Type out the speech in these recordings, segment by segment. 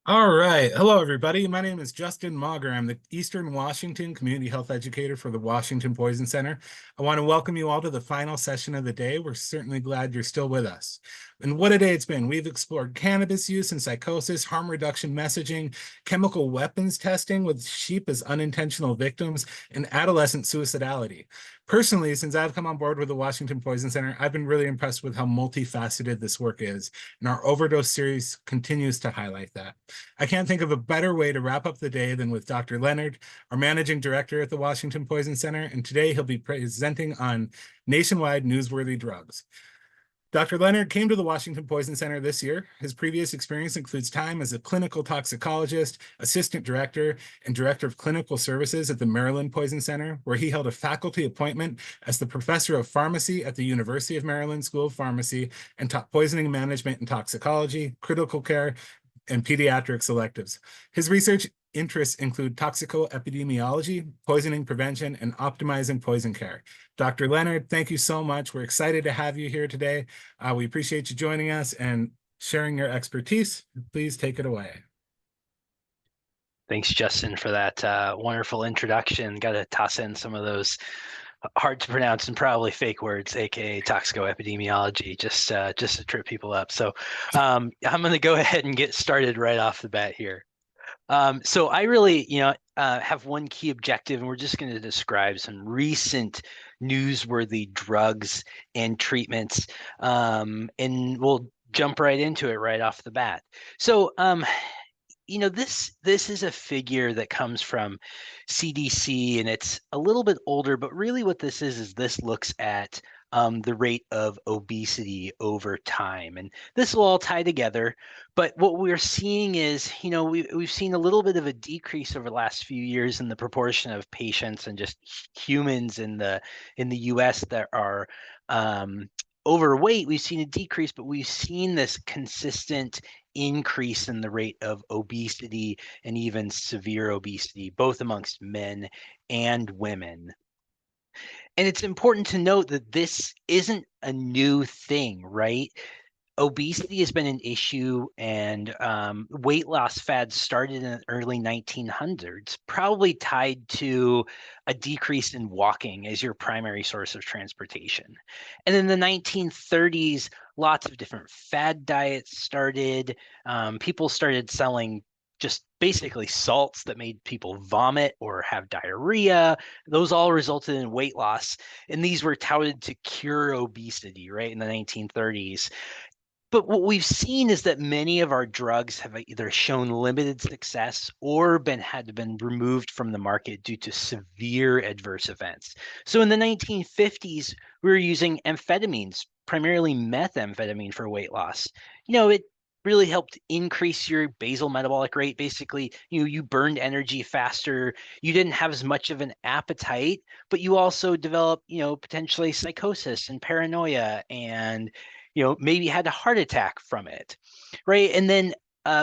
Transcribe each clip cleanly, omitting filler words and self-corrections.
All right. Hello, everybody. My name is Justin Mauger. I'm the Eastern Washington Community Health Educator for the Washington Poison Center. I want to welcome you all to the final session of the day. We're certainly glad you're still with us. And what a day it's been. We've explored cannabis use and psychosis, harm reduction messaging, chemical weapons testing with sheep as unintentional victims, and adolescent suicidality. Personally, since I've come on board with the Washington Poison Center, I've been really impressed with how multifaceted this work is, and our overdose series continues to highlight that. I can't think of a better way to wrap up the day than with Dr. Leonard, our managing director at the Washington Poison Center, and today he'll be presenting on nationwide newsworthy drugs. Dr. Leonard came to the Washington Poison Center this year. His previous experience includes time as a clinical toxicologist, assistant director, and director of clinical services at the Maryland Poison Center, where he held a faculty appointment as the professor of pharmacy at the University of Maryland School of Pharmacy and taught poisoning management and toxicology, critical care, and pediatric electives. His research interests include toxicoepidemiology, poisoning prevention, and optimizing poison care. Dr. Leonard, thank you so much. We're excited to have you here today. We appreciate you joining us and sharing your expertise. Please take it away. Thanks, Justin, for that wonderful introduction. Got to toss in some of those hard to pronounce and probably fake words, aka toxicoepidemiology, just to trip people up. So I'm going to go ahead and get started right off the bat here. So I really, have one key objective, and we're just going to describe some recent newsworthy drugs and treatments, and we'll jump right into it right off the bat. So, this is a figure that comes from CDC, and it's a little bit older, but really what this is this looks at the rate of obesity over time. And this will all tie together. But what we're seeing is, we've seen a little bit of a decrease over the last few years in the proportion of patients and just humans in the US that are overweight. We've seen a decrease, but we've seen this consistent increase in the rate of obesity and even severe obesity, both amongst men and women. And it's important to note that this isn't a new thing, right? Obesity has been an issue, and weight loss fads started in the early 1900s, probably tied to a decrease in walking as your primary source of transportation. And in the 1930s, lots of different fad diets started. People started selling just basically salts that made people vomit or have diarrhea. Those all resulted in weight loss. And these were touted to cure obesity, right, in the 1930s. But what we've seen is that many of our drugs have either shown limited success or had been removed from the market due to severe adverse events. So in the 1950s, we were using amphetamines, primarily methamphetamine, for weight loss. It really helped increase your basal metabolic rate. Basically, you burned energy faster. You didn't have as much of an appetite, but you also developed, potentially psychosis and paranoia, and maybe had a heart attack from it, right? And then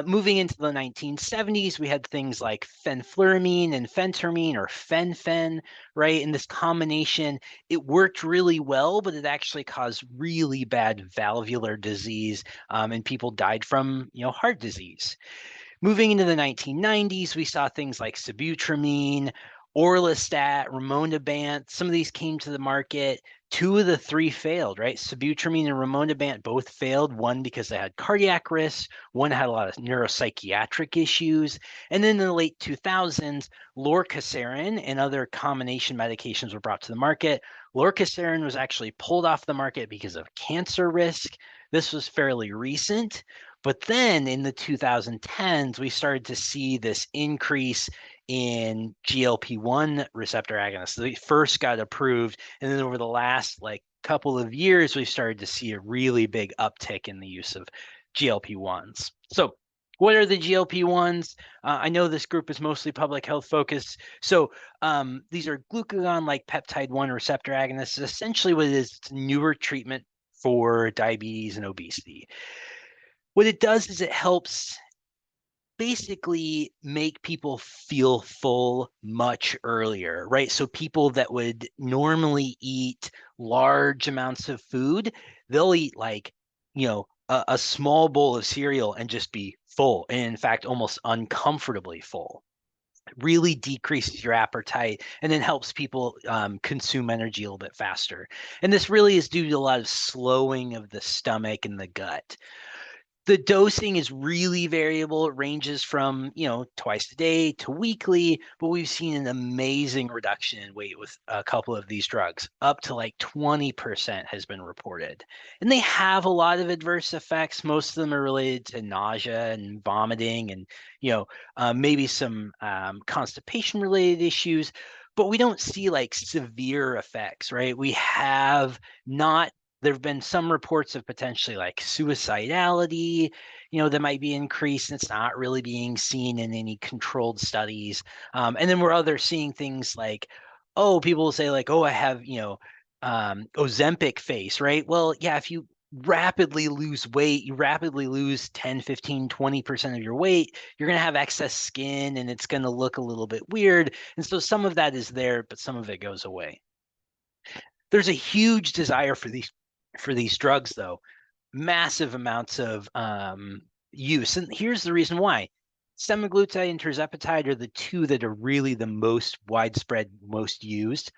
moving into the 1970s, we had things like fenfluramine and phentermine, or fen-phen, right? And this combination, it worked really well, but it actually caused really bad valvular disease, and people died from, heart disease. Moving into the 1990s, we saw things like sibutramine, orlistat, rimonabant. Some of these came to the market. Two of the three failed, right? Sibutramine and rimonabant both failed. One because they had cardiac risks. One had a lot of neuropsychiatric issues. And then in the late 2000s, lorcaserin and other combination medications were brought to the market. Lorcaserin was actually pulled off the market because of cancer risk. This was fairly recent. But then in the 2010s, we started to see this increase in GLP-1 receptor agonists. So they first got approved, and then over the last couple of years, we've started to see a really big uptick in the use of GLP-1s. So what are the GLP-1s? I know this group is mostly public health focused. So these are glucagon-like peptide-1 receptor agonists. Essentially what it is, it's a newer treatment for diabetes and obesity. What it does is it helps basically make people feel full much earlier, right? So people that would normally eat large amounts of food, they'll eat a small bowl of cereal and just be full, and in fact, almost uncomfortably full. It really decreases your appetite and then helps people consume energy a little bit faster. And this really is due to a lot of slowing of the stomach and the gut. The dosing is really variable. It ranges from, twice a day to weekly, but we've seen an amazing reduction in weight with a couple of these drugs. Up to like 20% has been reported. And they have a lot of adverse effects. Most of them are related to nausea and vomiting and, maybe some constipation related issues, but we don't see like severe effects, right? We have not there have been some reports of potentially like suicidality, that might be increased, and it's not really being seen in any controlled studies. And then we're seeing things like, oh, people will say like, oh, I have, Ozempic face, right? Well, yeah, if you rapidly lose weight, you rapidly lose 10, 15, 20% of your weight, you're going to have excess skin and it's going to look a little bit weird. And so some of that is there, but some of it goes away. There's a huge desire for these drugs, though, massive amounts of use. And here's the reason why. Semaglutide and tirzepatide are the two that are really the most widespread, most used.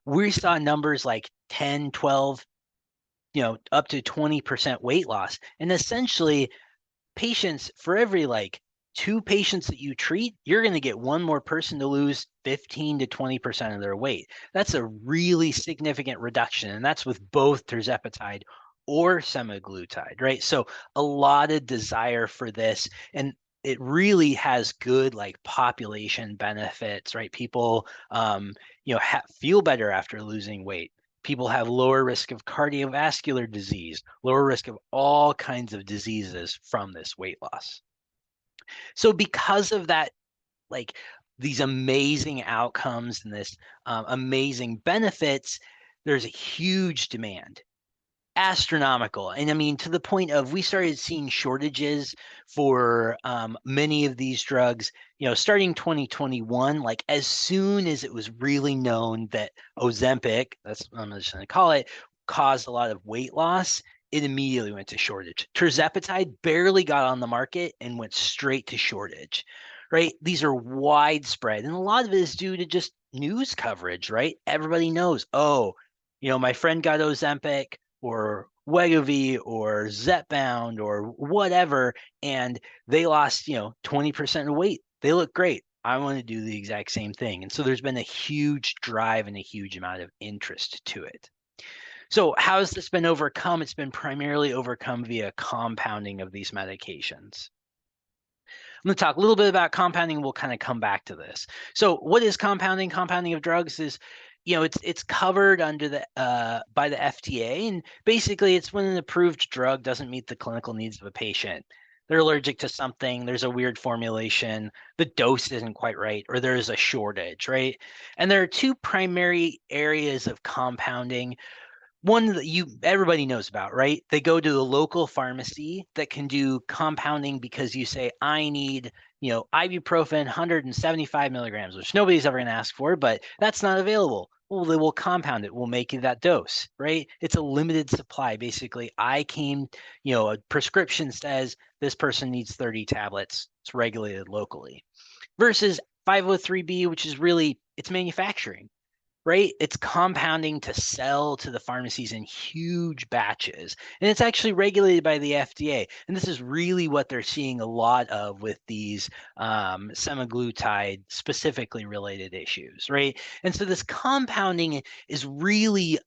We saw numbers like 10, 12, up to 20% weight loss. And essentially, patients, for every like 2 patients that you treat, you're going to get one more person to lose 15 to 20% of their weight. That's a really significant reduction. And that's with both tirzepatide or semaglutide, right? So a lot of desire for this. And it really has good like population benefits, right? People, feel better after losing weight. People have lower risk of cardiovascular disease, lower risk of all kinds of diseases from this weight loss. So because of that, like these amazing outcomes and this amazing benefits, there's a huge demand, astronomical. And I mean, to the point of we started seeing shortages for many of these drugs, starting 2021, like as soon as it was really known that Ozempic, that's what I'm just going to call it, caused a lot of weight loss, it immediately went to shortage. Tirzepatide barely got on the market and went straight to shortage, right? These are widespread. And a lot of it is due to just news coverage, right? Everybody knows, oh, my friend got Ozempic or Wegovy or Zepbound or whatever, and they lost, 20% of weight. They look great. I want to do the exact same thing. And so there's been a huge drive and a huge amount of interest to it. So how has this been overcome? It's been primarily overcome via compounding of these medications. I'm going to talk a little bit about compounding. We'll kind of come back to this. So what is compounding? Compounding of drugs is, it's covered under the by the FDA, and basically it's when an approved drug doesn't meet the clinical needs of a patient. They're allergic to something, there's a weird formulation, the dose isn't quite right, or there's a shortage, right? And there are two primary areas of compounding. One that everybody knows about, right? They go to the local pharmacy that can do compounding because you say, I need, ibuprofen 175 milligrams, which nobody's ever going to ask for, but that's not available. Well, they will compound it. We'll make you that dose, right? It's a limited supply. Basically, a prescription says this person needs 30 tablets. It's regulated locally. Versus 503B, which is really, it's manufacturing, right? It's compounding to sell to the pharmacies in huge batches. And it's actually regulated by the FDA. And this is really what they're seeing a lot of with these semaglutide specifically related issues, right? And so this compounding is really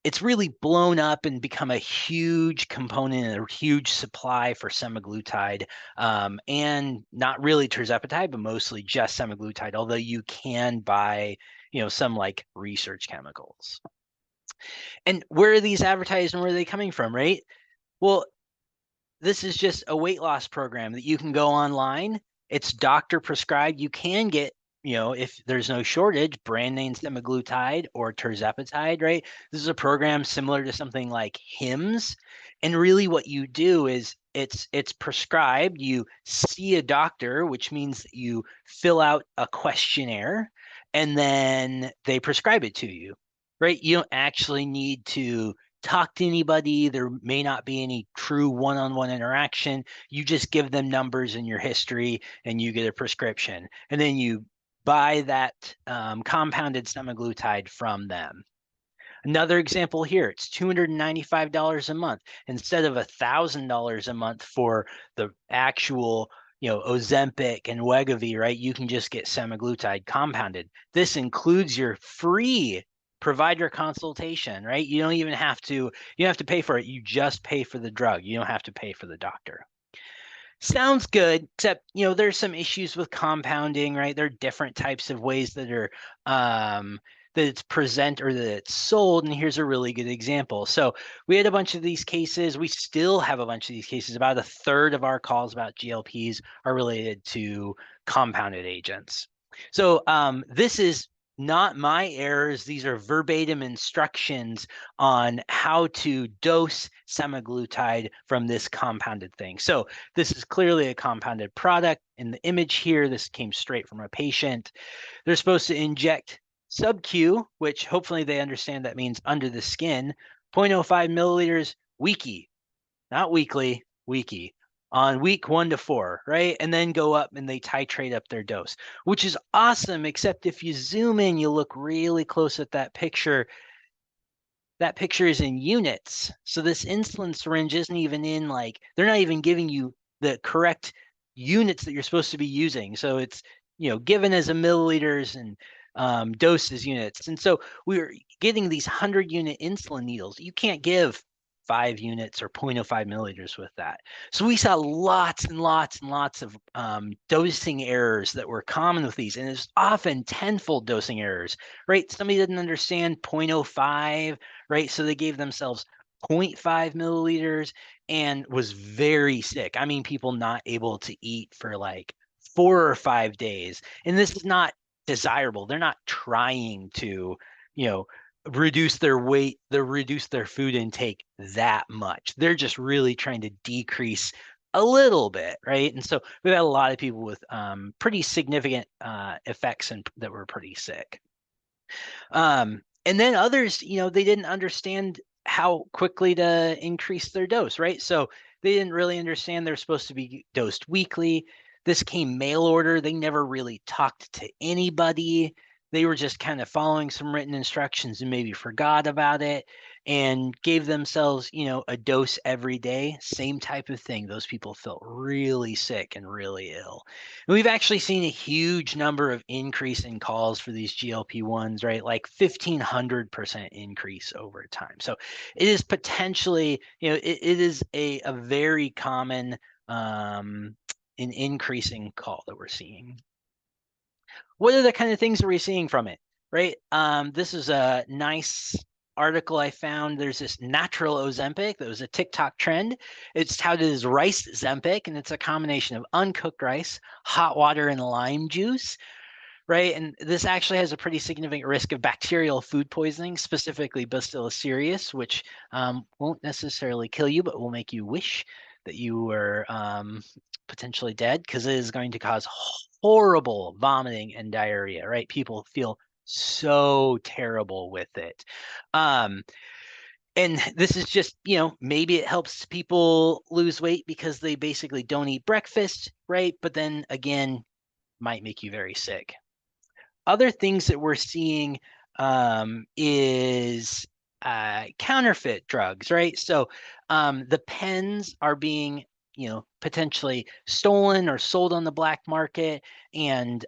it's really blown up and become a huge component and a huge supply for semaglutide, and not really tirzepatide, but mostly just semaglutide, although you can buy, some like research chemicals. And where are these advertised and where are they coming from, right? Well, this is just a weight loss program that you can go online. It's doctor prescribed. You can get, if there's no shortage, brand name semaglutide or tirzepatide, right? This is a program similar to something like Hims. And really what you do is it's prescribed. You see a doctor, which means that you fill out a questionnaire and then they prescribe it to you, right? You don't actually need to talk to anybody. There may not be any true one-on-one interaction. You just give them numbers and your history, and you get a prescription. And then you buy that compounded semaglutide from them. Another example here, it's $295 a month instead of $1,000 a month for the actual, Ozempic and Wegovy, right? You can just get semaglutide compounded. This includes your free provider consultation, right? You don't even have to, you don't have to pay for it. You just pay for the drug. You don't have to pay for the doctor. Sounds good, except there's some issues with compounding, right? There are different types of ways that are that it's present or that it's sold, and here's a really good example. So we had a bunch of these cases. We still have a bunch of these cases. About a third of our calls about GLPs are related to compounded agents. So this is not my errors. These are verbatim instructions on how to dose semaglutide from this compounded thing. So this is clearly a compounded product. In the image here, this came straight from a patient. They're supposed to inject sub-Q, which hopefully they understand that means under the skin, 0.05 milliliters weeky, not weekly, weeky, on week 1 to 4, right? And then go up and they titrate up their dose, which is awesome, except if you zoom in, you look really close at that picture is in units. So this insulin syringe isn't even in, like, they're not even giving you the correct units that you're supposed to be using. So it's, given as a milliliters and doses units. And so we're getting these 100-unit insulin needles. You can't give 5 units or 0.05 milliliters with that. So we saw lots and lots and lots of dosing errors that were common with these. And it's often tenfold dosing errors, right? Somebody didn't understand 0.05, right? So they gave themselves 0.5 milliliters and was very sick. I mean, people not able to eat for like 4 or 5 days. And this is not desirable. They're not trying to, reduce their weight, reduce their food intake that much. They're just really trying to decrease a little bit, right? And so we've had a lot of people with pretty significant effects and that were pretty sick. And then others, they didn't understand how quickly to increase their dose, right? So they didn't really understand they're supposed to be dosed weekly. This came mail order. They never really talked to anybody. They were just kind of following some written instructions and maybe forgot about it and gave themselves, a dose every day. Same type of thing. Those people felt really sick and really ill. And we've actually seen a huge number of increase in calls for these GLP-1s, right? Like 1,500% increase over time. So it is potentially, it is a very common an increasing call that we're seeing. What are the kind of things that we're seeing from it, right? This is a nice article I found. There's this natural Ozempic that was a TikTok trend. It's touted as rice Zempic, and it's a combination of uncooked rice, hot water, and lime juice, right? And this actually has a pretty significant risk of bacterial food poisoning, specifically Bacillus cereus, which won't necessarily kill you, but will make you wish that you were potentially dead, because it is going to cause horrible vomiting and diarrhea, right? People feel so terrible with it. And this is just, maybe it helps people lose weight because they basically don't eat breakfast, right? But then again, might make you very sick. Other things that we're seeing is counterfeit drugs, right? So the pens are being, potentially stolen or sold on the black market and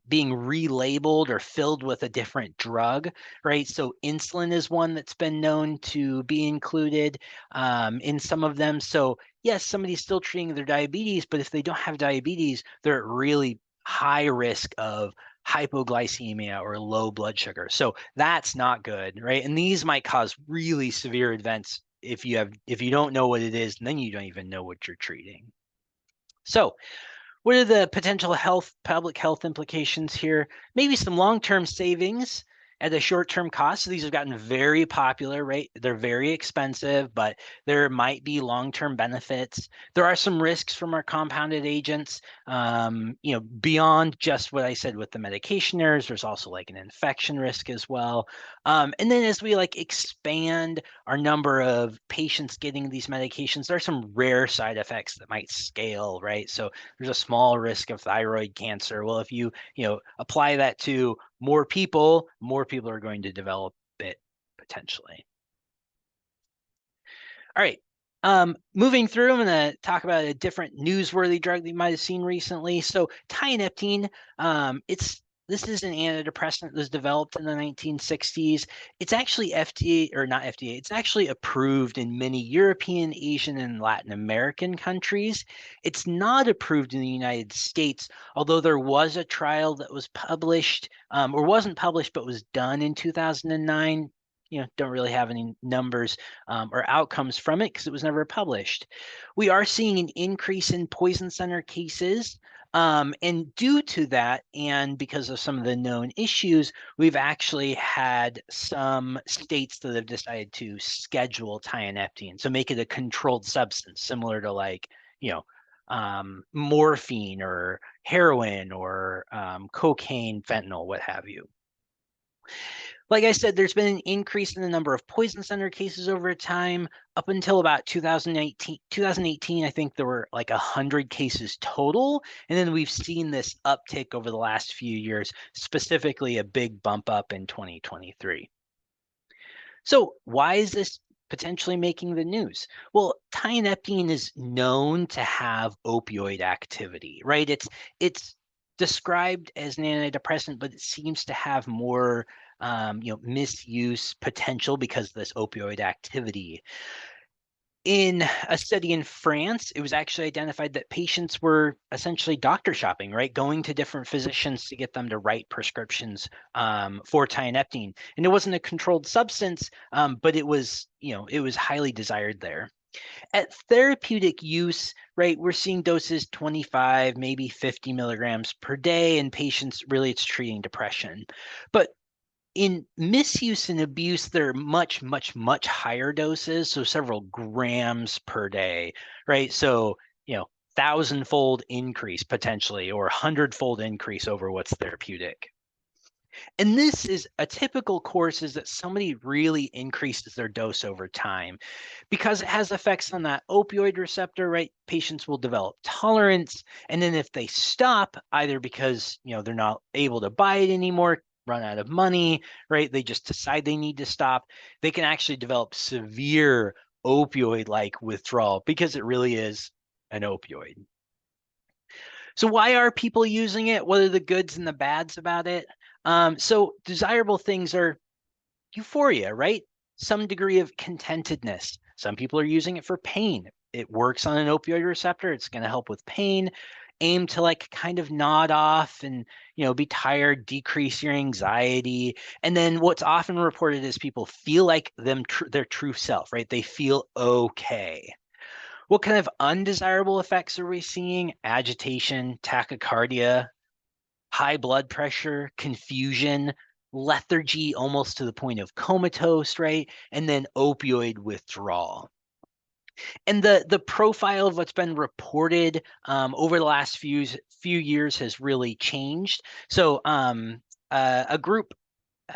being relabeled or filled with a different drug, right? So insulin is one that's been known to be included in some of them. So yes, somebody's still treating their diabetes, but if they don't have diabetes, they're at really high risk of hypoglycemia or low blood sugar. So that's not good, right? And these might cause really severe events if you don't know what it is, and then you don't even know what you're treating. So what are the potential public health implications here? Maybe some long-term savings. at a short-term cost. So these have gotten very popular, right? They're very expensive, but there might be long-term benefits. There are some risks from our compounded agents, beyond just what I said with the medication errors. There's also like an infection risk as well. And then as we like expand our number of patients getting these medications, there are some rare side effects that might scale, right? So there's a small risk of thyroid cancer. Well, if you apply that to more people are going to develop it potentially. All right. Moving through, I'm going to talk about a different newsworthy drug that you might have seen recently. So tianeptine, this is an antidepressant that was developed in the 1960s. It's actually FDA, or not FDA, it's actually approved in many European, Asian, and Latin American countries. It's not approved in the United States, although there was a trial that was published, or wasn't published, but was done in 2009. Don't really have any numbers or outcomes from it because it was never published. We are seeing an increase in poison center cases. And due to that, and because of some of the known issues, we've actually had some states that have decided to schedule tianeptine, so make it a controlled substance, similar to like, morphine or heroin or cocaine, fentanyl, what have you. Like I said, there's been an increase in the number of poison center cases over time. Up until about 2018, I think there were like 100 cases total. And then we've seen this uptick over the last few years, specifically a big bump up in 2023. So why is this potentially making the news? Well, tianeptine is known to have opioid activity, right? It's described as an antidepressant, but it seems to have more misuse potential because of this opioid activity. In a study in France, it was actually identified that patients were essentially doctor shopping, right? Going to different physicians to get them to write prescriptions for tianeptine. And it wasn't a controlled substance, but it was highly desired there. At therapeutic use, right, we're seeing doses 25, maybe 50 milligrams per day in patients. Really, it's treating depression. But in misuse and abuse, they're much, much, much higher doses, so several grams per day, right? So, thousand-fold increase potentially, or hundred-fold increase over what's therapeutic. And this is a typical course, is that somebody really increases their dose over time because it has effects on that opioid receptor, right? Patients will develop tolerance. And then if they stop, either because, they're not able to buy it anymore, run out of money, right? They just decide they need to stop. They can actually develop severe opioid-like withdrawal because it really is an opioid. So why are people using it? What are the goods and the bads about it? So desirable things are euphoria, right? Some degree of contentedness. Some people are using it for pain. It works on an opioid receptor. It's going to help with pain. Aim to like kind of nod off and be tired, decrease your anxiety. And then what's often reported is people feel like their true self, right? They feel okay. What kind of undesirable effects are we seeing? Agitation, tachycardia, high blood pressure, confusion, lethargy almost to the point of comatose, right? And then opioid withdrawal. And the profile of what's been reported over the last few years has really changed. So a group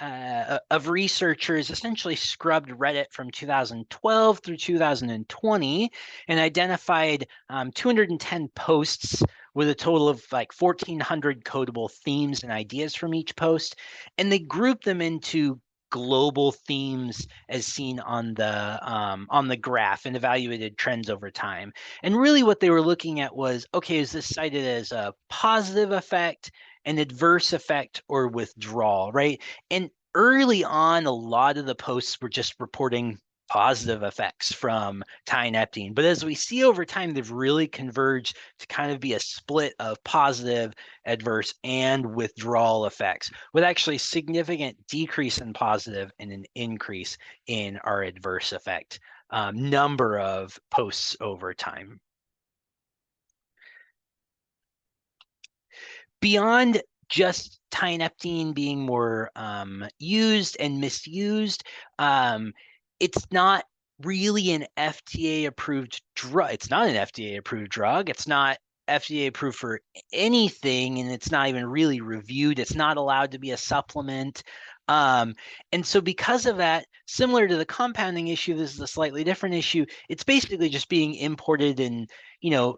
of researchers essentially scrubbed Reddit from 2012 through 2020 and identified 210 posts with a total of like 1,400 codable themes and ideas from each post. And they grouped them into global themes as seen on the graph and evaluated trends over time. And really what they were looking at was, okay, is this cited as a positive effect, an adverse effect, or withdrawal, right? And early on, a lot of the posts were just reporting positive effects from tianeptine. But as we see over time, they've really converged to kind of be a split of positive, adverse, and withdrawal effects, with actually significant decrease in positive and an increase in our adverse effect number of posts over time. Beyond just tianeptine being more used and misused. It's not really an FDA approved drug. It's not an FDA approved drug. It's not FDA approved for anything, and it's not even really reviewed. It's not allowed to be a supplement. Um, and so because of that, similar to the compounding issue, this is a slightly different issue. It's basically just being imported and,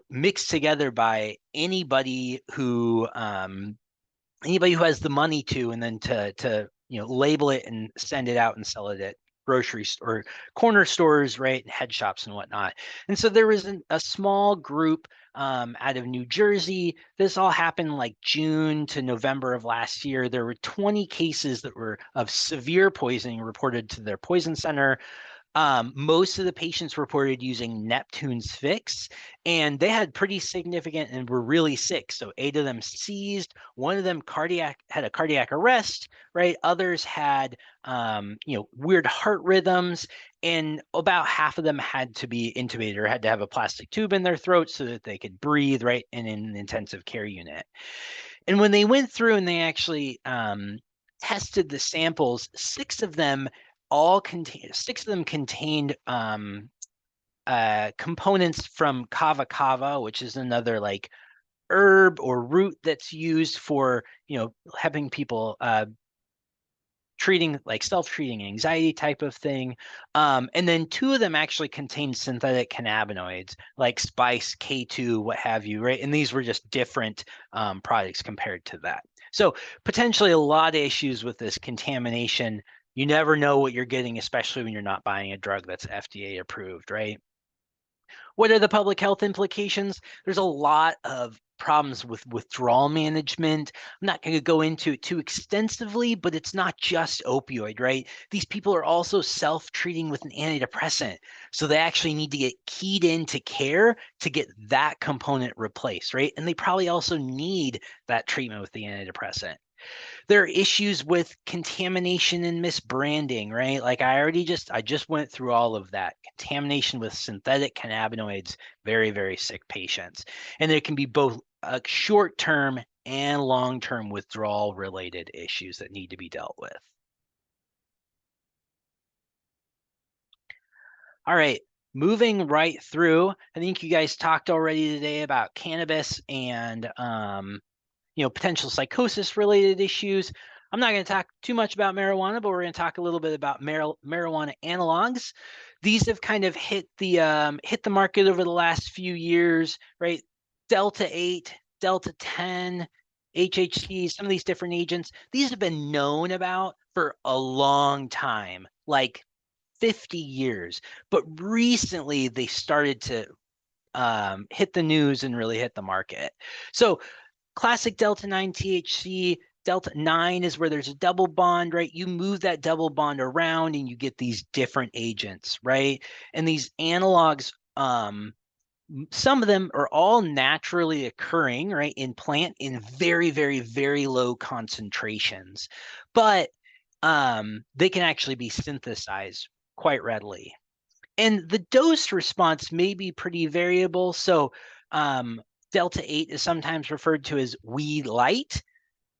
mixed together by anybody who has the money to, and then to label it and send it out and sell it at grocery or corner stores, right, and head shops and whatnot. And so there was a small group out of New Jersey. This all happened like June to November of last year. There were 20 cases that were of severe poisoning reported to their poison center. Most of the patients reported using Neptune's fix, and they had pretty significant and were really sick. So 8 of them seized, one of them had a cardiac arrest, right? Others had weird heart rhythms, and about half of them had to be intubated or had to have a plastic tube in their throat so that they could breathe, right, in an intensive care unit. And when they went through and they actually tested the samples, six of them contained components from kava kava, which is another like herb or root that's used for helping people treating like self-treating anxiety type of thing. And then 2 of them actually contained synthetic cannabinoids like spice, K2, what have you, right? And these were just different products compared to that. So potentially a lot of issues with this contamination. You never know what you're getting, especially when you're not buying a drug that's FDA approved, right? What are the public health implications? There's a lot of problems with withdrawal management. I'm not going to go into it too extensively, but it's not just opioid, right? These people are also self-treating with an antidepressant. So they actually need to get keyed into care to get that component replaced, right? And they probably also need that treatment with the antidepressant. There are issues with contamination and misbranding, right? Like I just went through all of that. Contamination with synthetic cannabinoids, very, very sick patients. And there can be both a short-term and long-term withdrawal related issues that need to be dealt with. All right, moving right through. I think you guys talked already today about cannabis and potential psychosis related issues. I'm not going to talk too much about marijuana, but we're going to talk a little bit about marijuana analogs. These have kind of hit the market over the last few years, right? Delta 8, Delta 10, HHC, some of these different agents. These have been known about for a long time, like 50 years. But recently they started to hit the news and really hit the market. So classic Delta 9 THC, Delta 9 is where there's a double bond, right? You move that double bond around and you get these different agents, right? And these analogs, some of them are all naturally occurring, right, in plant in very, very, very low concentrations, but they can actually be synthesized quite readily. And the dose response may be pretty variable. So Delta 8 is sometimes referred to as weed light,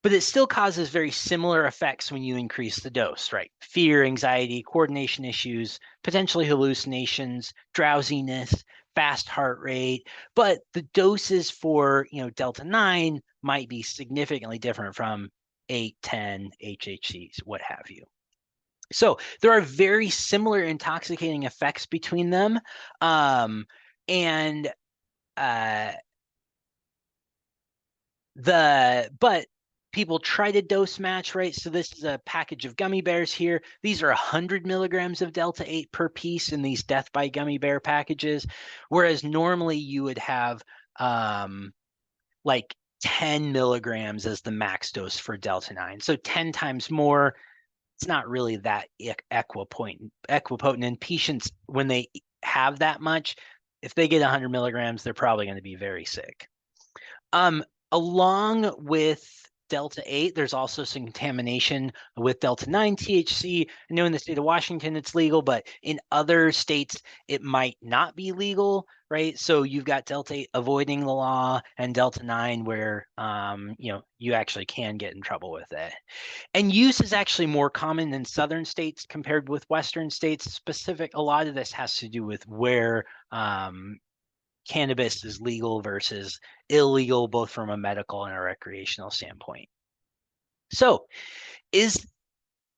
but it still causes very similar effects when you increase the dose, right? Fear, anxiety, coordination issues, potentially hallucinations, drowsiness, fast heart rate. But the doses for, Delta 9 might be significantly different from 8, 10, HHCs, what have you. So there are very similar intoxicating effects between them. And but people try to dose match, right? So this is a package of gummy bears here. These are 100 milligrams of Delta 8 per piece in these Death by Gummy Bear packages, whereas normally you would have like 10 milligrams as the max dose for Delta 9. So 10 times more. It's not really that equipotent. And patients, when they have that much, if they get 100 milligrams, they're probably going to be very sick. Along with Delta 8, there's also some contamination with Delta 9 THC. I know in the state of Washington it's legal, but in other states it might not be legal, right? So you've got Delta 8 avoiding the law and Delta 9 where you actually can get in trouble with it. And use is actually more common in southern states compared with western states. A lot of this has to do with where cannabis is legal versus illegal, both from a medical and a recreational standpoint. So, is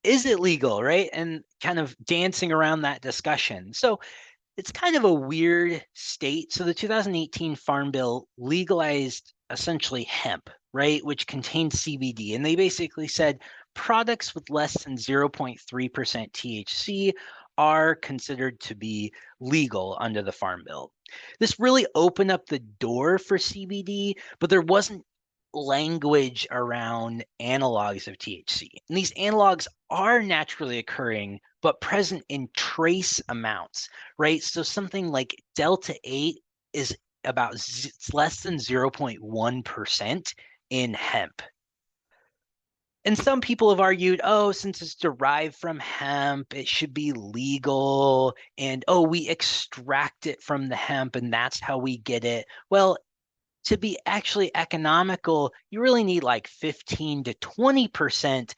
it legal, right? And kind of dancing around that discussion. So, it's kind of a weird state. So the 2018 Farm Bill legalized essentially hemp, right, which contains CBD. And they basically said products with less than 0.3% THC are considered to be legal under the Farm Bill. This really opened up the door for CBD, but there wasn't language around analogs of THC. And these analogs are naturally occurring, but present in trace amounts, right? So something like Delta 8 is about it's less than 0.1% in hemp. And some people have argued, oh, since it's derived from hemp, it should be legal. And oh, we extract it from the hemp and that's how we get it. Well, to be actually economical, you really need like 15 to 20%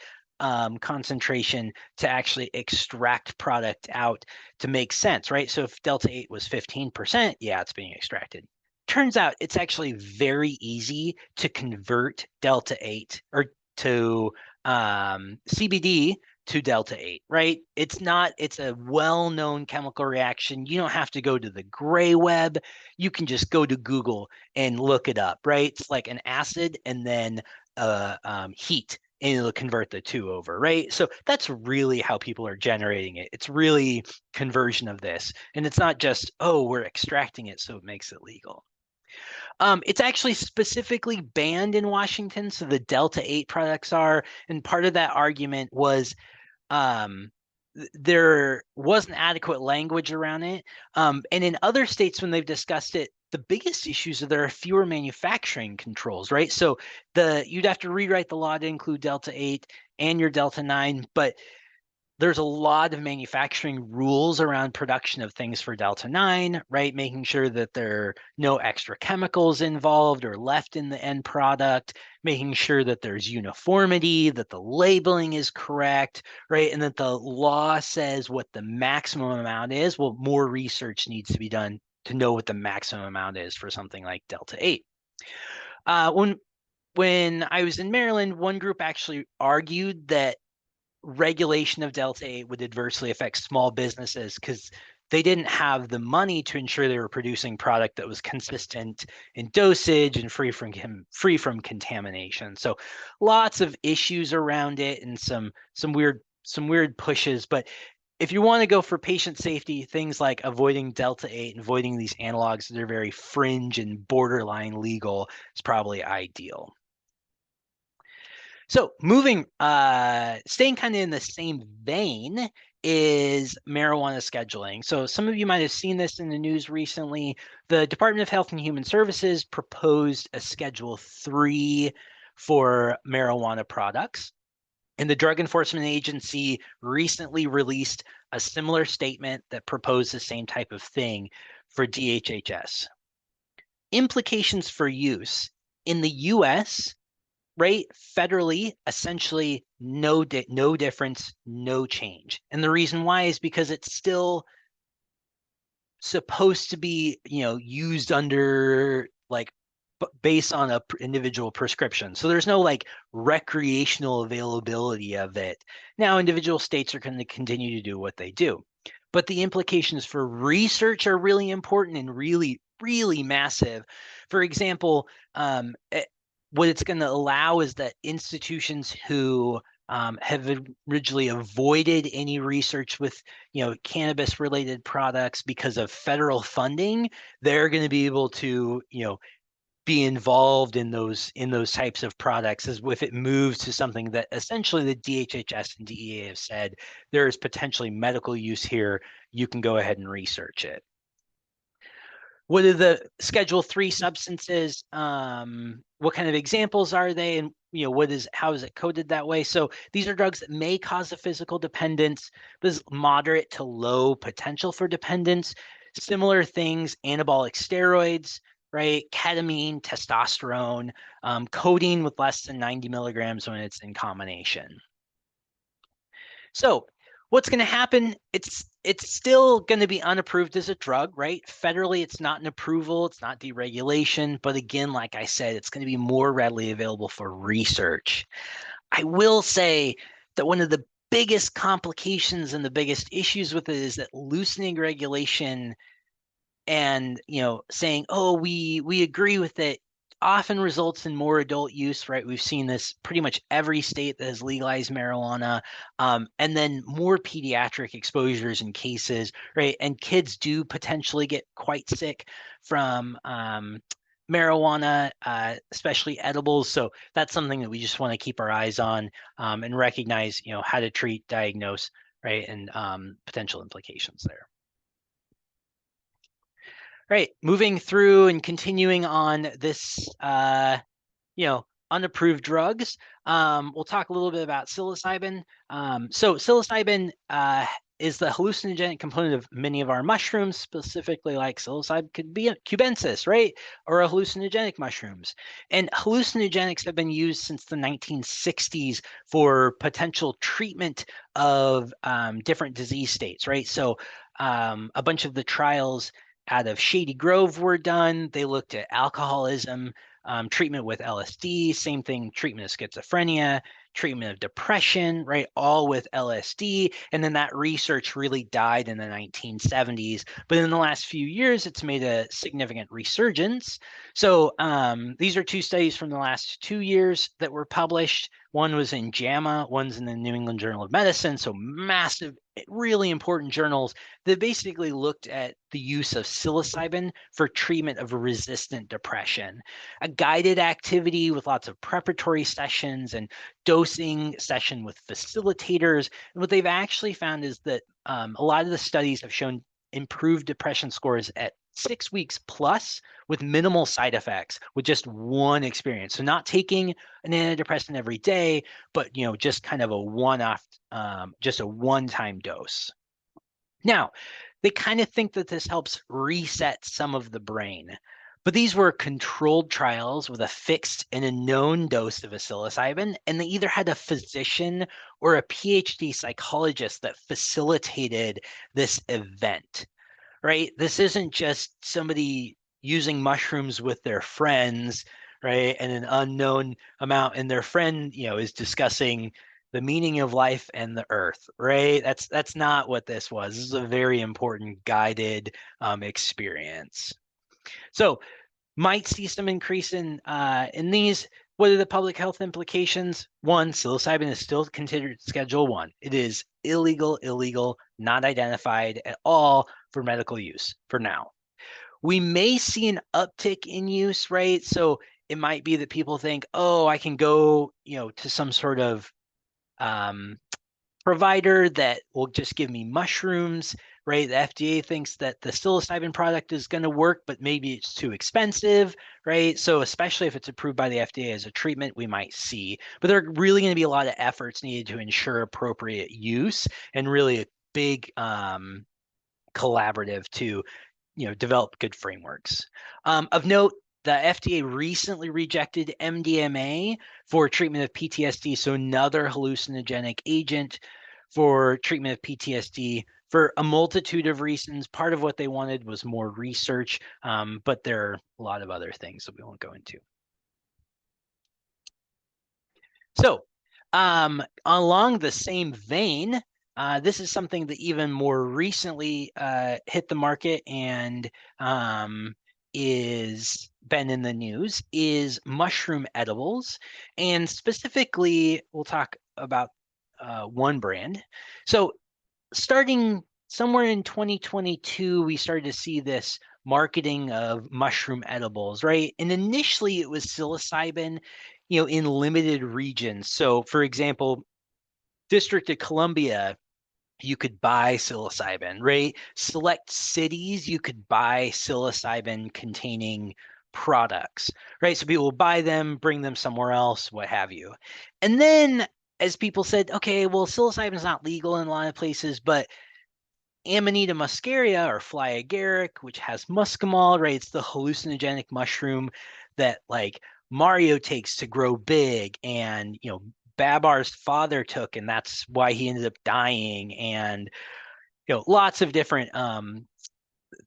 concentration to actually extract product out to make sense, right? So if Delta 8 was 15%, yeah, it's being extracted. Turns out it's actually very easy to convert Delta 8 or to CBD to Delta 8, right? It's a well-known chemical reaction. You don't have to go to the gray web. You can just go to Google and look it up, right? It's like an acid and then heat, and it'll convert the two over, right? So that's really how people are generating it. It's really conversion of this. And it's not just, oh, we're extracting it, so it makes it legal. It's actually specifically banned in Washington, so the Delta 8 products are, and part of that argument was there wasn't adequate language around it. And in other states, when they've discussed it, the biggest issues are there are fewer manufacturing controls, right? So you'd have to rewrite the law to include Delta 8 and your Delta 9, but there's a lot of manufacturing rules around production of things for Delta 9, right? Making sure that there are no extra chemicals involved or left in the end product, making sure that there's uniformity, that the labeling is correct, right? And that the law says what the maximum amount is. Well, more research needs to be done to know what the maximum amount is for something like Delta 8. When I was in Maryland, one group actually argued that regulation of Delta 8 would adversely affect small businesses because they didn't have the money to ensure they were producing product that was consistent in dosage and free from contamination. So lots of issues around it and some weird pushes. But if you want to go for patient safety, things like avoiding Delta 8 and avoiding these analogs that are very fringe and borderline legal is probably ideal. So staying kind of in the same vein is marijuana scheduling. So some of you might have seen this in the news recently. The Department of Health and Human Services proposed a Schedule 3 for marijuana products. And the Drug Enforcement Agency recently released a similar statement that proposed the same type of thing for DHHS. Implications for use in the US, right? Federally, essentially no difference, no change. And the reason why is because it's still supposed to be, used under like based on a individual prescription. So there's no like recreational availability of it. Now, individual states are going to continue to do what they do. But the implications for research are really important and really, really massive. For example, what it's going to allow is that institutions who have originally avoided any research with, cannabis related products because of federal funding, they're going to be able to, be involved in those types of products as if it moves to something that essentially the DHHS and DEA have said there is potentially medical use here. You can go ahead and research it. what are the Schedule 3 substances? What kind of examples are they? And how is it coded that way? So these are drugs that may cause a physical dependence. There's moderate to low potential for dependence. Similar things, anabolic steroids, right? Ketamine, testosterone, codeine with less than 90 milligrams when it's in combination. So what's going to happen? It's still going to be unapproved as a drug, right? Federally, it's not an approval, it's not deregulation, but again, like I said, it's going to be more readily available for research. I will say that one of the biggest complications and the biggest issues with it is that loosening regulation and saying, oh, we agree with it, often results in more adult use, right? We've seen this pretty much every state that has legalized marijuana, and then more pediatric exposures and cases, right? And kids do potentially get quite sick from marijuana, especially edibles. So that's something that we just want to keep our eyes on, and recognize, how to treat, diagnose, right, and potential implications there. Right, moving through and continuing on this, unapproved drugs. We'll talk a little bit about psilocybin. So psilocybin is the hallucinogenic component of many of our mushrooms, specifically like psilocybin could be a cubensis, right? Or a hallucinogenic mushrooms. And hallucinogenics have been used since the 1960s for potential treatment of different disease states, right? So a bunch of the trials out of Shady Grove were done. They looked at alcoholism, treatment with LSD, same thing, treatment of schizophrenia, treatment of depression, right? All with LSD. And then that research really died in the 1970s. But in the last few years, it's made a significant resurgence. So these are two studies from the last 2 years that were published. One was in JAMA, one's in the New England Journal of Medicine. So massive, really important journals that basically looked at the use of psilocybin for treatment of resistant depression. A guided activity with lots of preparatory sessions and dosing session with facilitators. And what they've actually found is that a lot of the studies have shown improved depression scores at 6 weeks plus with minimal side effects with just one experience. So not taking an antidepressant every day, but just kind of a one-off, just a one-time dose. Now, they kind of think that this helps reset some of the brain, but these were controlled trials with a fixed and a known dose of psilocybin, and they either had a physician or a PhD psychologist that facilitated this event, right? This isn't just somebody using mushrooms with their friends, right? And an unknown amount, and their friend, is discussing the meaning of life and the earth, right? That's not what this was. This is a very important guided experience. So might see some increase in these. What are the public health implications? One, psilocybin is still considered Schedule 1. It is illegal, not identified at all for medical use for now. We may see an uptick in use, right? So it might be that people think, oh, I can go, to some sort of provider that will just give me mushrooms, right? The FDA thinks that the psilocybin product is going to work, but maybe it's too expensive, right? So especially if it's approved by the FDA as a treatment, we might see. But there are really going to be a lot of efforts needed to ensure appropriate use and really a big collaborative to develop good frameworks. Of note, the FDA recently rejected MDMA for treatment of PTSD, so another hallucinogenic agent for treatment of PTSD for a multitude of reasons. Part of what they wanted was more research, but there are a lot of other things that we won't go into. So along the same vein, this is something that even more recently hit the market and is been in the news is mushroom edibles. And specifically, we'll talk about one brand. So starting somewhere in 2022, we started to see this marketing of mushroom edibles, right? And initially it was psilocybin, in limited regions. So for example, District of Columbia you could buy psilocybin, right? Select cities, you could buy psilocybin containing products, right? So people will buy them, bring them somewhere else, what have you. And then as people said, okay, well, psilocybin is not legal in a lot of places, but Amanita muscaria or fly agaric, which has muscimol, right? It's the hallucinogenic mushroom that like Mario takes to grow big, and Babar's father took, and that's why he ended up dying, and lots of different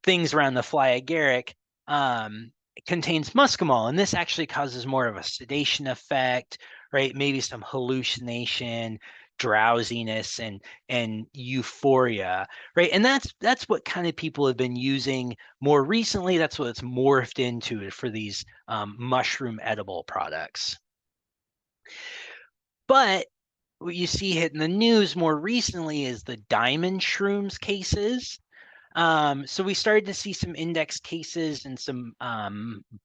things around the fly agaric contains muscimol, and this actually causes more of a sedation effect, right? Maybe some hallucination, drowsiness, and euphoria, right? And that's what kind of people have been using more recently. That's what it's morphed into for these mushroom edible products. But what you see hitting the news more recently is the diamond shrooms cases. So we started to see some index cases and some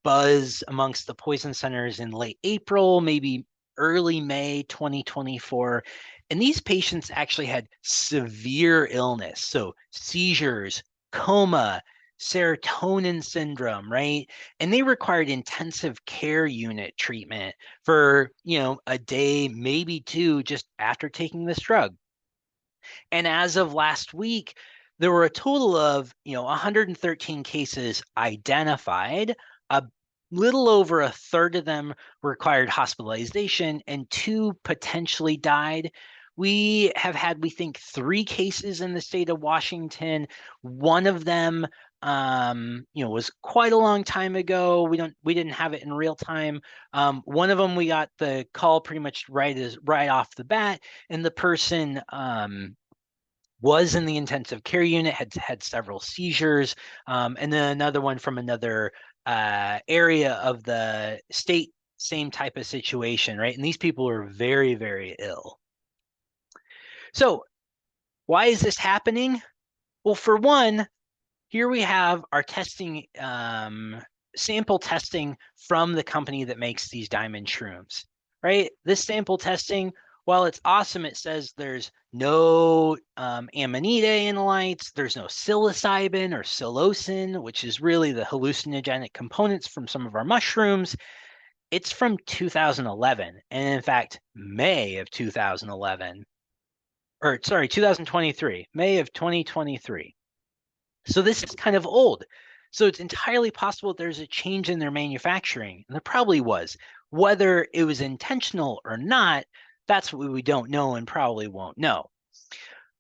buzz amongst the poison centers in late April, maybe early May 2024. And these patients actually had severe illness. So seizures, coma, serotonin syndrome, right? And they required intensive care unit treatment for, a day, maybe two, just after taking this drug. And as of last week, there were a total of 113 cases identified. A little over a third of them required hospitalization, and two potentially died. We have had, we think, three cases in the state of Washington. One of them, was quite a long time ago. We didn't have it in real time. One of them, we got the call pretty much right off the bat, and the person was in the intensive care unit, had several seizures, and then another one from another area of the state, same type of situation, right? And these people are very, very ill. So why is this happening? Well, for one, here we have our testing, sample testing from the company that makes these diamond shrooms, right? This sample testing, while it's awesome, it says there's no amanita analytes, there's no psilocybin or psilocin, which is really the hallucinogenic components from some of our mushrooms. It's from 2011, and in fact, May of 2011, or sorry, 2023, May of 2023. So this is kind of old. So it's entirely possible there's a change in their manufacturing, and there probably was. Whether it was intentional or not, that's what we don't know and probably won't know.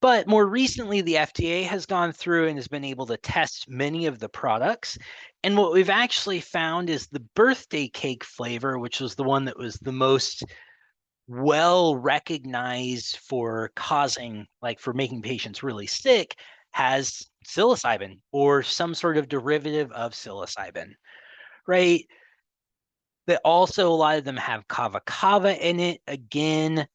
But more recently, the FDA has gone through and has been able to test many of the products. And what we've actually found is the birthday cake flavor, which was the one that was the most well recognized for causing, like for making patients really sick, has psilocybin or some sort of derivative of psilocybin, right? That also, a lot of them have kava kava in it. Again,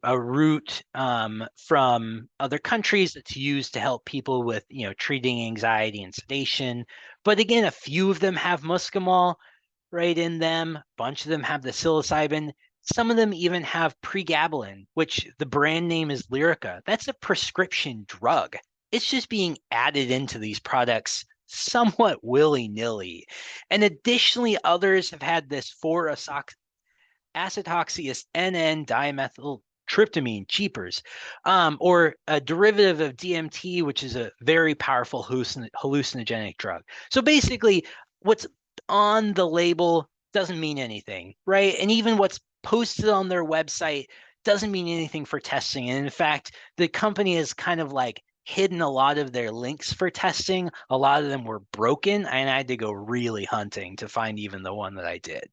a root from other countries that's used to help people with, treating anxiety and sedation. But again, a few of them have muscimol right in them. A bunch of them have the psilocybin. Some of them even have pregabalin, which the brand name is Lyrica. That's a prescription drug. It's just being added into these products somewhat willy-nilly. And additionally, others have had this 4-acetoxyous NN dimethyltryptamine, cheapers, or a derivative of DMT, which is a very powerful hallucinogenic drug. So basically, what's on the label doesn't mean anything, right? And even what's posted on their website doesn't mean anything for testing. And in fact, the company has kind of like hidden a lot of their links for testing. A lot of them were broken, and I had to go really hunting to find even the one that I did.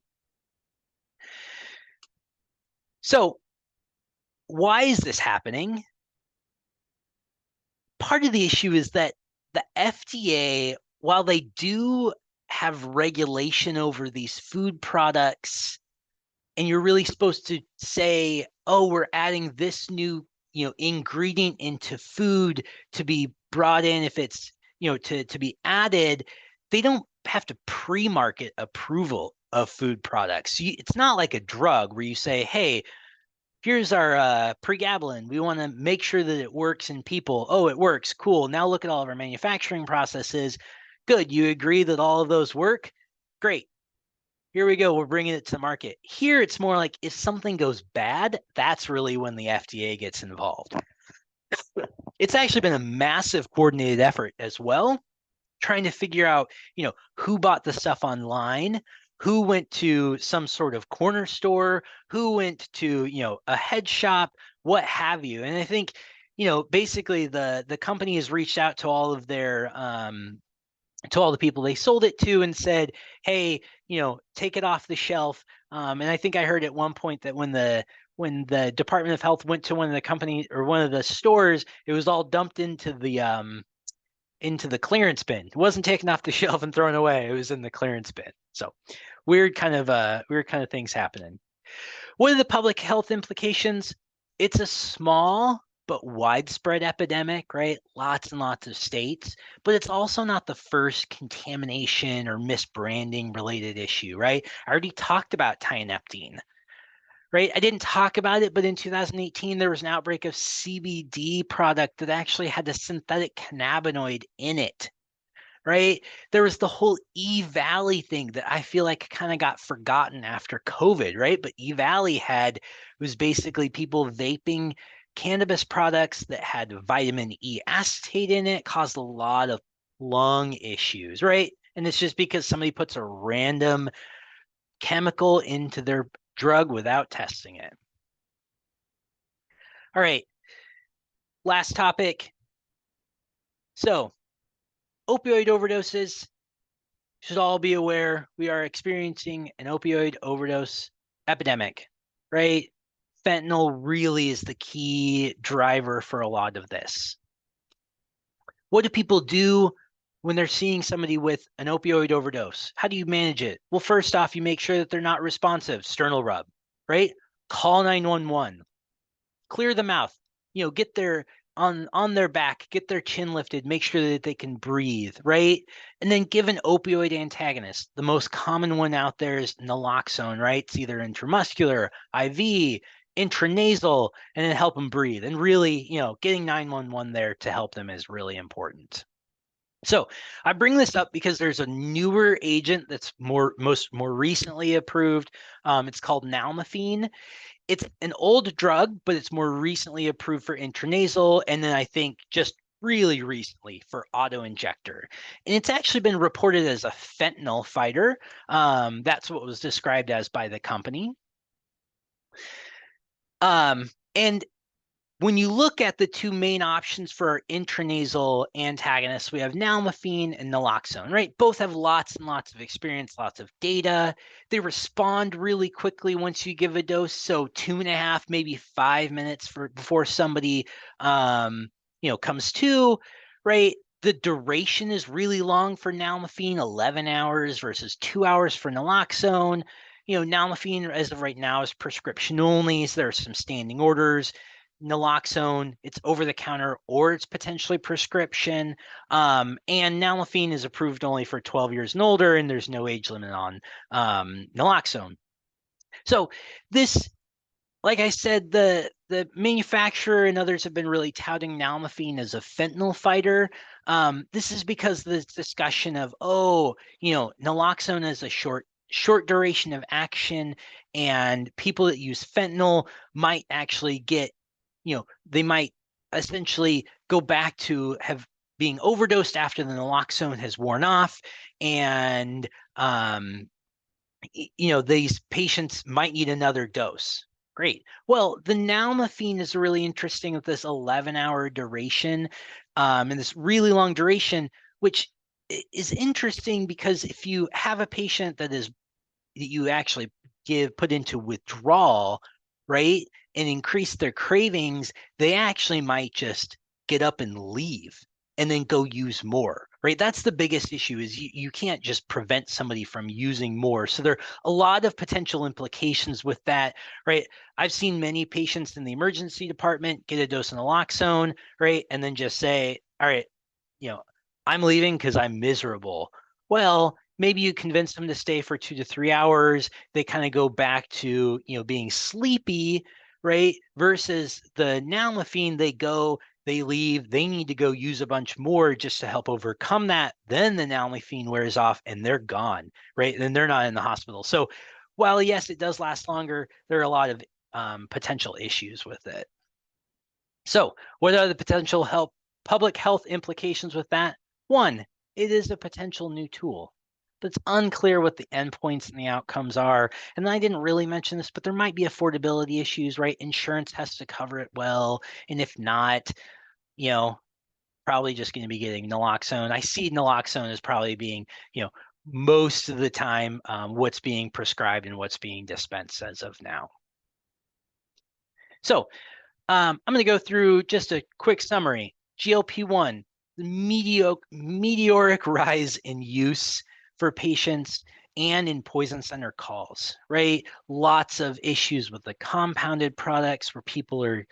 So why is this happening? Part of the issue is that the FDA, while they do have regulation over these food products, and you're really supposed to say, oh, we're adding this new, ingredient into food to be brought in if it's, to be added, they don't have to pre-market approval of food products. It's not like a drug where you say, hey, here's our pregabalin. We want to make sure that it works in people. Oh, it works. Cool. Now look at all of our manufacturing processes. Good. You agree that all of those work? Great. Here we go. We're bringing it to the market. Here, it's more like if something goes bad, that's really when the FDA gets involved. It's actually been a massive coordinated effort as well, trying to figure out, who bought the stuff online, who went to some sort of corner store, who went to, a head shop, what have you. And I think, basically the company has reached out to all of their to all the people they sold it to and said, hey, take it off the shelf. And I think I heard at one point that when the Department of Health went to one of the company or one of the stores, it was all dumped into the clearance bin. It wasn't taken off the shelf and thrown away. It was in the clearance bin. So weird kind of things happening. What are the public health implications? It's a small but widespread epidemic, right? Lots and lots of states, but it's also not the first contamination or misbranding related issue, right? I already talked about tianeptine, right? I didn't talk about it, but in 2018, there was an outbreak of CBD product that actually had a synthetic cannabinoid in it, right? There was the whole E-Valley thing that I feel like kind of got forgotten after COVID, right? But E-Valley was basically people vaping cannabis products that had vitamin E acetate in it, caused a lot of lung issues, right? And it's just because somebody puts a random chemical into their drug without testing it. All right, last topic. So, opioid overdoses. Should all be aware we are experiencing an opioid overdose epidemic, right? Fentanyl really is the key driver for a lot of this. What do people do when they're seeing somebody with an opioid overdose? How do you manage it? Well, first off, you make sure that they're not responsive, sternal rub, right? Call 911, clear the mouth, get their on their back, get their chin lifted, make sure that they can breathe, right? And then give an opioid antagonist. The most common one out there is naloxone, right? It's either intramuscular, IV, intranasal, and then help them breathe. And really, getting 911 there to help them is really important. So I bring this up because there's a newer agent that's more recently approved. It's called nalmefene. It's an old drug, but it's more recently approved for intranasal, and then I think just really recently for auto-injector. And it's actually been reported as a fentanyl fighter. That's what was described as by the company. And when you look at the two main options for our intranasal antagonists, we have nalmefene and naloxone, right? Both have lots and lots of experience, lots of data. They respond really quickly once you give a dose. So 2.5, maybe 5 minutes before somebody, comes to, right? The duration is really long for nalmefene, 11 hours versus 2 hours for naloxone. Nalmefene, as of right now, is prescription only. So there are some standing orders. Naloxone, it's over the counter or it's potentially prescription. And nalmefene is approved only for 12 years and older, and there's no age limit on naloxone. So this, like I said, the manufacturer and others have been really touting nalmefene as a fentanyl fighter. This is because the discussion of, naloxone is a short duration of action, and people that use fentanyl might actually get, they might essentially go back to being overdosed after the naloxone has worn off, and these patients might need another dose. Great. Well, the nalmefene is really interesting with this 11-hour duration, and this really long duration, which is interesting because if you have a patient that you actually put into withdrawal, right, and increase their cravings, they actually might just get up and leave and then go use more, right? That's the biggest issue, is you can't just prevent somebody from using more. So there are a lot of potential implications with that, right? I've seen many patients in the emergency department get a dose of naloxone, right, and then just say, all right, I'm leaving because I'm miserable. Well, maybe you convince them to stay for 2 to 3 hours. They kind of go back to, being sleepy, right? Versus the nalmefene, they leave, they need to go use a bunch more just to help overcome that. Then the nalmefene wears off and they're gone, right? And they're not in the hospital. So while yes, it does last longer, there are a lot of potential issues with it. So what are the potential public health implications with that? One, it is a potential new tool, but it's unclear what the endpoints and the outcomes are. And I didn't really mention this, but there might be affordability issues, right? Insurance has to cover it well. And if not, you know, probably just going to be getting naloxone. I see naloxone as probably being, most of the time what's being prescribed and what's being dispensed as of now. So I'm going to go through just a quick summary. GLP-1, the meteoric rise in use for patients and in poison center calls, right? Lots of issues with the compounded products where people are,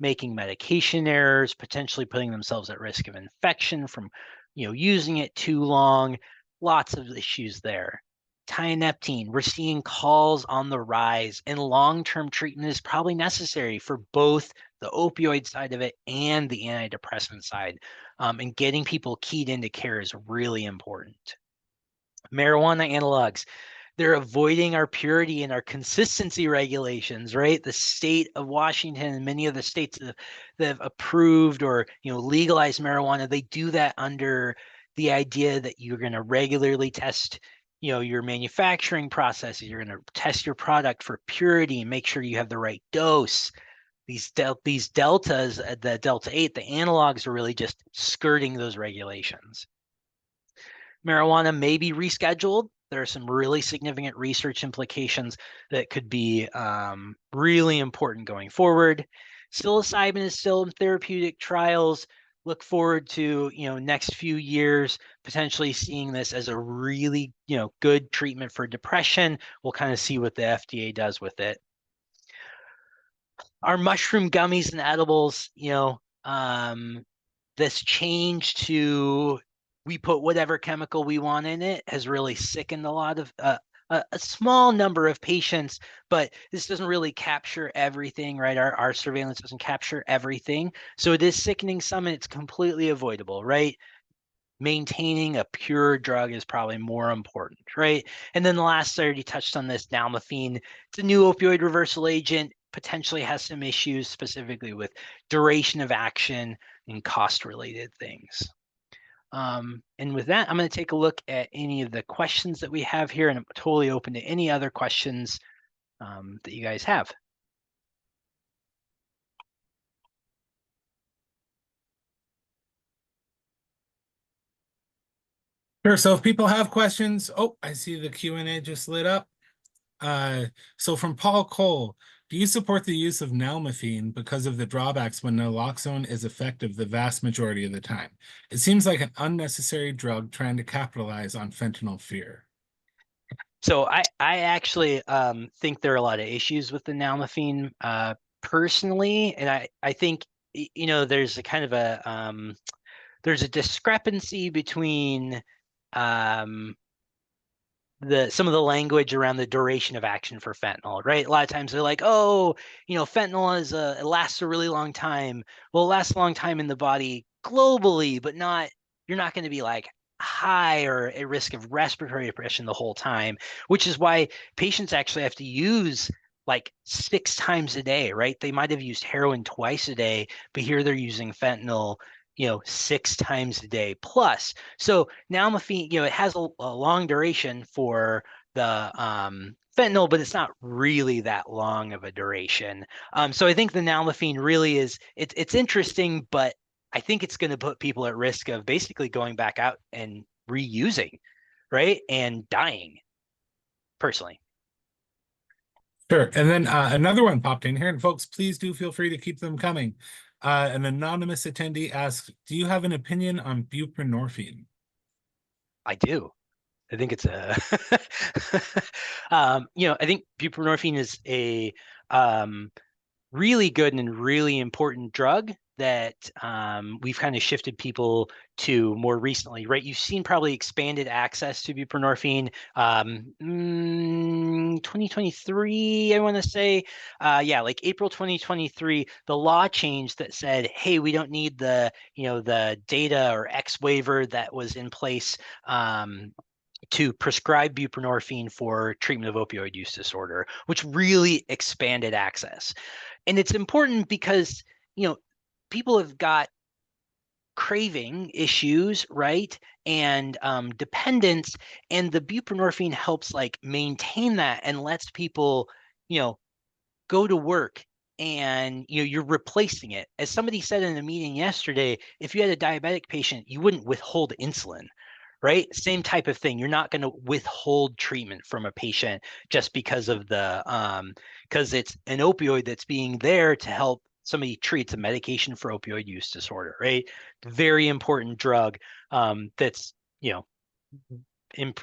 making medication errors, potentially putting themselves at risk of infection from, using it too long. Lots of issues there. Tianeptine, we're seeing calls on the rise, and long-term treatment is probably necessary for both the opioid side of it and the antidepressant side. And getting people keyed into care is really important. Marijuana analogs, they're avoiding our purity and our consistency regulations, right? The state of Washington and many of the states that have approved or legalized marijuana, they do that under the idea that you're going to regularly test your manufacturing processes. You're going to test your product for purity and make sure you have the right dose. These deltas, the delta 8, the analogs are really just skirting those regulations. Marijuana may be rescheduled. There are some really significant research implications that could be really important going forward. Psilocybin is still in therapeutic trials. Look forward to next few years potentially seeing this as a really good treatment for depression. We'll kind of see what the FDA does with it. Our mushroom gummies and edibles, this change to we put whatever chemical we want in it has really sickened a lot of a small number of patients, but this doesn't really capture everything, right? Our surveillance doesn't capture everything. So it is sickening some and it's completely avoidable, right? Maintaining a pure drug is probably more important, right? And then the last, I already touched on this, nalmefene. It's a new opioid reversal agent, potentially has some issues specifically with duration of action and cost-related things. And with that, I'm going to take a look at any of the questions that we have here, and I'm totally open to any other questions that you guys have. Sure. So if people have questions, oh, I see the Q&A just lit up. So from Paul Cole, do you support the use of nalmefene because of the drawbacks when naloxone is effective the vast majority of the time? It seems like an unnecessary drug trying to capitalize on fentanyl fear. So I actually think there are a lot of issues with the nalmefene personally, and I think there's a kind of there's a discrepancy between um, some of the language around the duration of action for fentanyl, right? A lot of times they're like, oh, fentanyl it lasts a really long time. Well, it lasts a long time in the body globally, but you're not going to be like high or at risk of respiratory depression the whole time, which is why patients actually have to use like 6 times a day, right? They might have used heroin twice a day, but here they're using fentanyl 6 times a day plus. So nalmefene, it has a long duration for the fentanyl, but it's not really that long of a duration. So I think the nalmefene really it's interesting, but I think it's going to put people at risk of basically going back out and reusing, right? And dying, personally. Sure. And then another one popped in here, and folks, please do feel free to keep them coming. An anonymous attendee asks, do you have an opinion on buprenorphine? I do. I think it's a, I think buprenorphine is a really good and really important drug that we've kind of shifted people to more recently, right? You've seen probably expanded access to buprenorphine 2023, I want to say. Yeah, like April 2023, the law changed that said, hey, we don't need the data or X waiver that was in place to prescribe buprenorphine for treatment of opioid use disorder, which really expanded access. And it's important because, people have got craving issues, right? And dependence, and the buprenorphine helps like maintain that and lets people, you know, go to work, and you're replacing it. As somebody said in a meeting yesterday, if you had a diabetic patient, you wouldn't withhold insulin, right? Same type of thing. You're not going to withhold treatment from a patient just because of because it's an opioid that's being there to help somebody treats a medication for opioid use disorder, right? Very important drug that's you know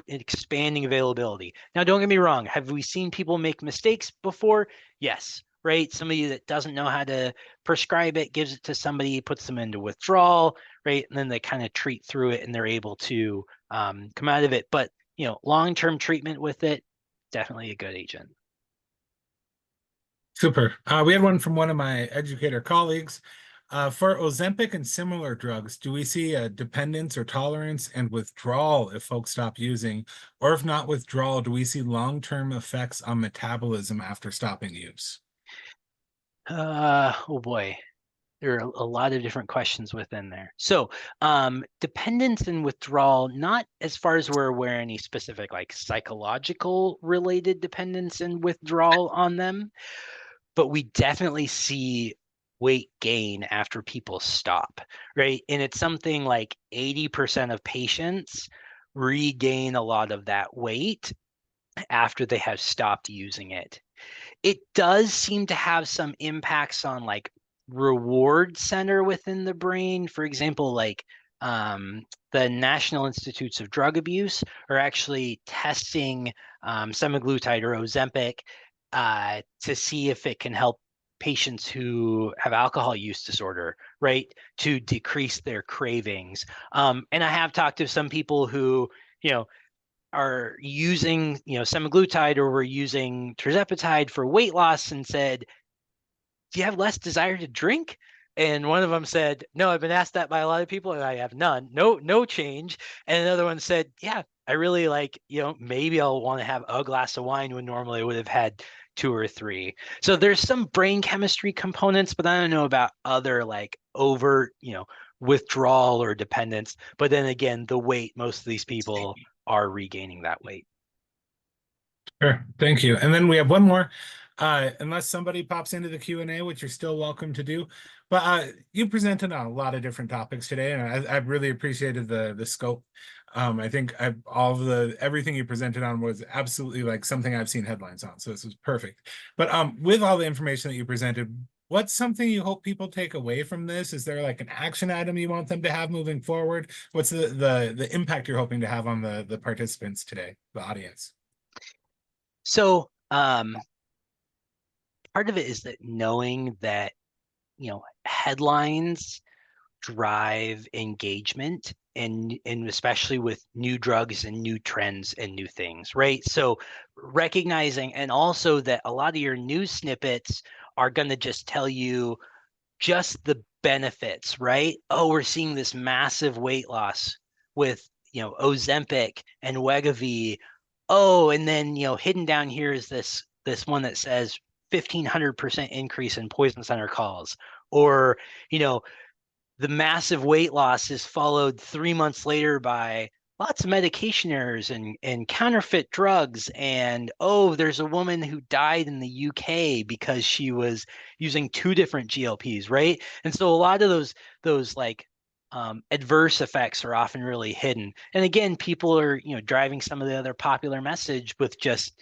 expanding availability. Now, don't get me wrong. Have we seen people make mistakes before? Yes, right? Somebody that doesn't know how to prescribe it gives it to somebody, puts them into withdrawal, right? And then they kind of treat through it and they're able to come out of it. But, long-term treatment with it, definitely a good agent. Super. We had one from one of my educator colleagues. For Ozempic and similar drugs, do we see a dependence or tolerance and withdrawal if folks stop using? Or if not withdrawal, do we see long-term effects on metabolism after stopping use? Oh boy. There are a lot of different questions within there. So, dependence and withdrawal, not as far as we're aware any specific like psychological related dependence and withdrawal on them, but we definitely see weight gain after people stop, right? And it's something like 80% of patients regain a lot of that weight after they have stopped using it. It does seem to have some impacts on like reward center within the brain. For example, like the National Institutes of Drug Abuse are actually testing semaglutide or Ozempic to see if it can help patients who have alcohol use disorder, right, to decrease their cravings. And I have talked to some people who, you know, are using, semaglutide or were using tirzepatide for weight loss and said, do you have less desire to drink? And one of them said, no, I've been asked that by a lot of people and I have none. No change. And another one said, yeah, I really like, maybe I'll want to have a glass of wine when normally I would have had two or three. So there's some brain chemistry components, but I don't know about other like overt, withdrawal or dependence. But then again, the weight, most of these people are regaining that weight. Sure. Thank you. And then we have one more, unless somebody pops into the Q&A, which you're still welcome to do. But you presented on a lot of different topics today, and I really appreciated the scope. I think all of everything you presented on was absolutely like something I've seen headlines on. So this was perfect. But with all the information that you presented, what's something you hope people take away from this? Is there like an action item you want them to have moving forward? What's the impact you're hoping to have on the participants today, the audience? So part of it is that knowing that, headlines drive engagement and especially with new drugs and new trends and new things, right? So recognizing, and also that a lot of your news snippets are going to just tell you just the benefits, right? Oh, we're seeing this massive weight loss with, Ozempic and Wegovy. Oh, and then, hidden down here is this one that says 1,500% increase in poison center calls, or, you know, the massive weight loss is followed 3 months later by lots of medication errors and counterfeit drugs. And oh, there's a woman who died in the UK because she was using two different GLPs, right? And so a lot of those like adverse effects are often really hidden. And again, people are driving some of the other popular message with just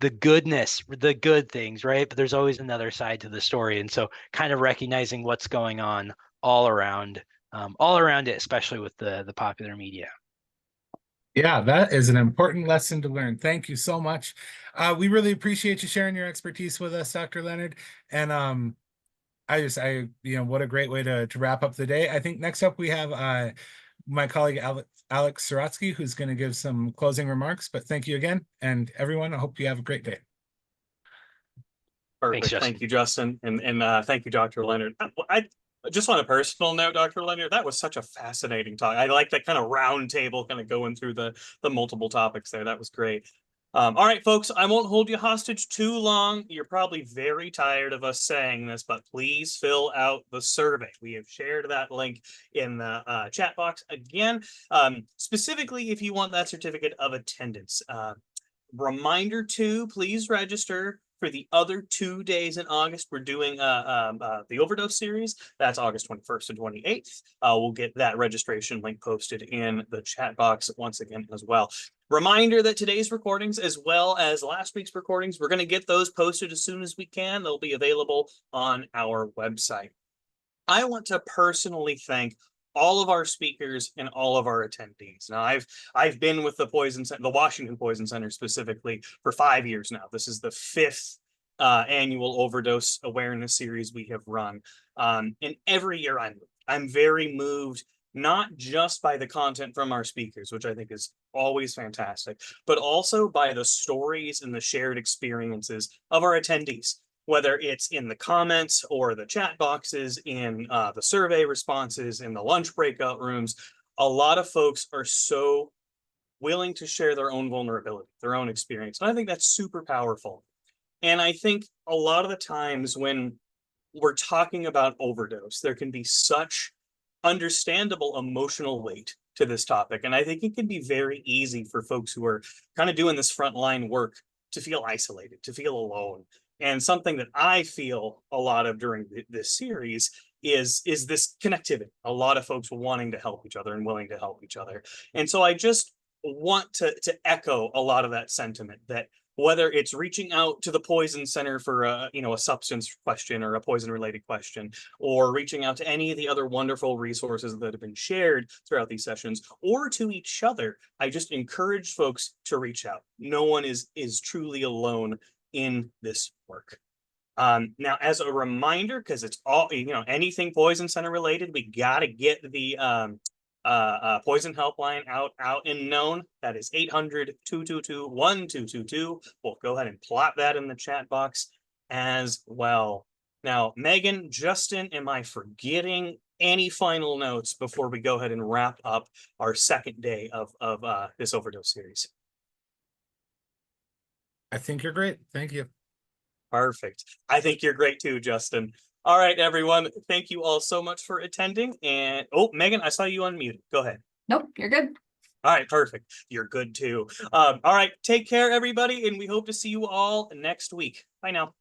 the goodness, the good things, right? But there's always another side to the story. And so kind of recognizing what's going on all around it, especially with the popular media. Yeah, that is an important lesson to learn. Thank you so much. We really appreciate you sharing your expertise with us, Dr. Leonard. And what a great way to wrap up the day. I think next up we have my colleague Alex Saratsky, who's going to give some closing remarks. But thank you again, and everyone, I hope you have a great day. Thanks, Perfect. Justin. Thank you, Justin. And thank you, Dr. Leonard. I just on a personal note, Dr. Leonard, that was such a fascinating talk. I like that kind of round table kind of going through the multiple topics there. That was great. All right, folks, I won't hold you hostage too long. You're probably very tired of us saying this, but please fill out the survey. We have shared that link in the chat box again, specifically if you want that certificate of attendance. Reminder too, please register for the other 2 days in August. We're doing the overdose series. That's August 21st and 28th. We'll get that registration link posted in the chat box once again as well. Reminder that today's recordings, as well as last week's recordings, we're going to get those posted as soon as we can. They'll be available on our website. I want to personally thank all of our speakers and all of our attendees. Now, I've been with the Washington Poison Center specifically for 5 years now. This is the 5th annual overdose awareness series we have run. And every year I'm very moved, not just by the content from our speakers, which I think is always fantastic, but also by the stories and the shared experiences of our attendees, whether it's in the comments or the chat boxes, in the survey responses, in the lunch breakout rooms. A lot of folks are so willing to share their own vulnerability, their own experience. And I think that's super powerful. And I think a lot of the times when we're talking about overdose, there can be such understandable emotional weight to this topic. And I think it can be very easy for folks who are kind of doing this frontline work to feel isolated, to feel alone. And something that I feel a lot of during this series is this connectivity. A lot of folks wanting to help each other and willing to help each other. And so I just want to echo a lot of that sentiment, that whether it's reaching out to the Poison Center for a substance question or a poison related question, or reaching out to any of the other wonderful resources that have been shared throughout these sessions, or to each other, I just encourage folks to reach out. No one is truly alone in this work. Now, as a reminder, because it's all, anything Poison Center related, we got to get the poison helpline out and known. That is 800-222-1222. We'll go ahead and plot that in the chat box as well. Now, Megan, Justin, am I forgetting any final notes before we go ahead and wrap up our second day of this overdose series? I think you're great. Thank you. Perfect. I think you're great too, Justin. All right, everyone. Thank you all so much for attending. And Megan, I saw you unmuted. Go ahead. Nope, you're good. All right, perfect. You're good too. All right, take care, everybody, and we hope to see you all next week. Bye now.